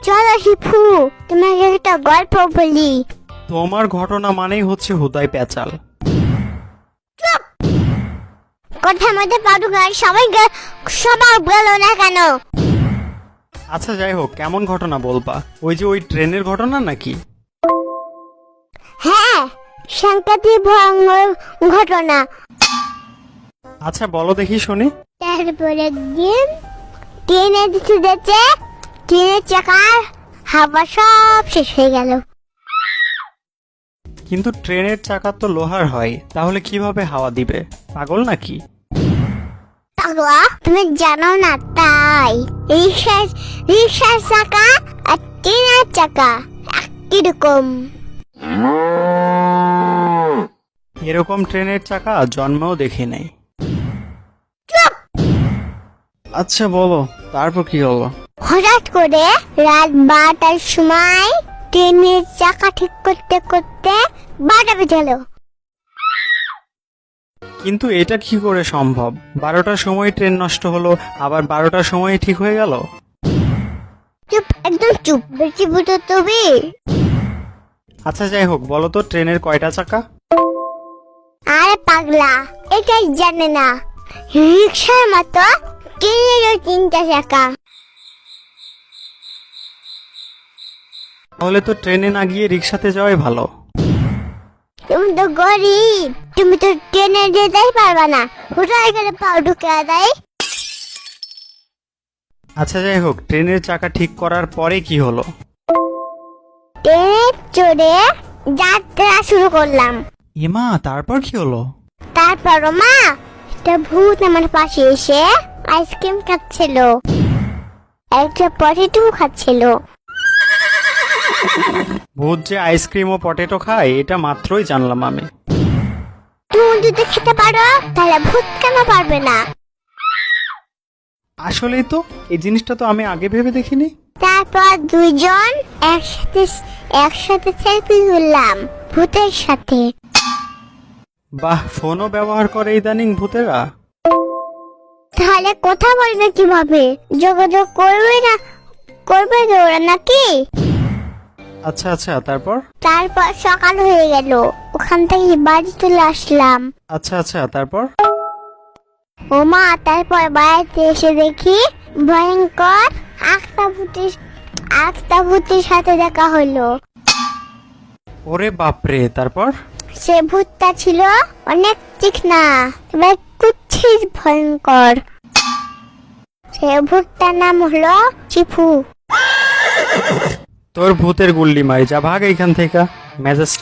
চলো শিফু, তোমাকে একটা গল্প বলি। তোমার ঘটনা মানেই হচ্ছে হুদাই পেঁচাল। কথার মধ্যে পাদুকা সবাই গেল না কেন? আচ্ছা যাই হোক, কেমন ঘটনা বলবা? ওই যে ওই ট্রেনের ঘটনা নাকি? হ্যাঁ, সাংঘাতিক ভয়ঙ্কর ঘটনা। আচ্ছা বলো দেখি শুনি। তারপরে দিন ট্রেনে দিতে ট্রেনের চাকার হাওয়া সব শেষ হয়ে গেল। কিন্তু ট্রেনের চাকা তো লোহার হয়, তাহলে কিভাবে হাওয়া দিবে? পাগল নাকি? পাগলা, তুমি জানো না তাই। রিক্সার চাকা আর ট্রেনের চাকা একই রকম। এরকম ট্রেনের চাকা জন্মেও দেখি নাই। আচ্ছা বলো, তারপর কি হলো? হঠাৎ করে রাত 12টার সময় ট্রেনের চাকা ঠিক করতে করতে 12টা বেজে গেল। কিন্তু এটা কি করে সম্ভব? 12টার সময় ট্রেন নষ্ট হলো, আবার 12টার সময় ঠিক হয়ে গেল? চুপ, একদম চুপ, বেশি বুঝো তুমি। আচ্ছা যাই হোক, বলো তো ট্রেনের কয়টা চাকা? আরে পাগলা, এটাই জানে না। রিক্সার মতো ট্রেনেরও 3টা চাকা। তাহলে তো ট্রেনে না গিয়ে রিক্সাতে যাওয়াই ভালো। তুমি তো গরিব, তুমি তো ট্রেনে যেতেই পারবা না। কোথায় গেলে পাও ঢুকে দেয়। আচ্ছা যাই হোক, ট্রেনের চাকা ঠিক করার পরে কি হলো? ট্রেনে চড়ে যাত্রা শুরু করলাম। এমা, তারপর কি হলো? তারপর মা, একটা ভূত আমার পাশে এসে আইসক্রিম খাচ্ছিল, একটা পটেটো খাচ্ছিল। ভূত যে আইসক্রিম ও পটেটো খায় এটা মাত্রই জানলাম আমি। তুমি যদি খেতে পারো তাহলে ভূত কেন পারবে না? আসলেই তো, এই জিনিসটা তো আমি আগে ভেবে দেখিনি। তারপর দুইজন একসাথে সেলফি তুললাম ভূতের সাথে। বাহ, ফোনও ব্যবহার করে ইদানিং ভূতেরা। তাহলে কথা বলবে কিভাবে? যোগাযোগ করবে না, করবে তো ওরা নাকি? আচ্ছা আচ্ছা, তারপর? তারপর সকাল হয়ে গেল, ওখান থেকে বাড়ি চলে আসলাম। আচ্ছা আচ্ছা, তারপর? ও মা, তারপর বাড়িতে এসে দেখি ভয়ঙ্কর একটা ভূতের সাথে দেখা হলো। ওরে বাপরে, তারপর? সে ভূতটা ছিল অনেক চিকনা, এবার কুচ্ছির ভয়ঙ্কর। সে ভূতটার নাম হলো চিফু। তোর ভূতের গুল্লি মারি, যা ভাগ এইখান থেকে। মেজাজ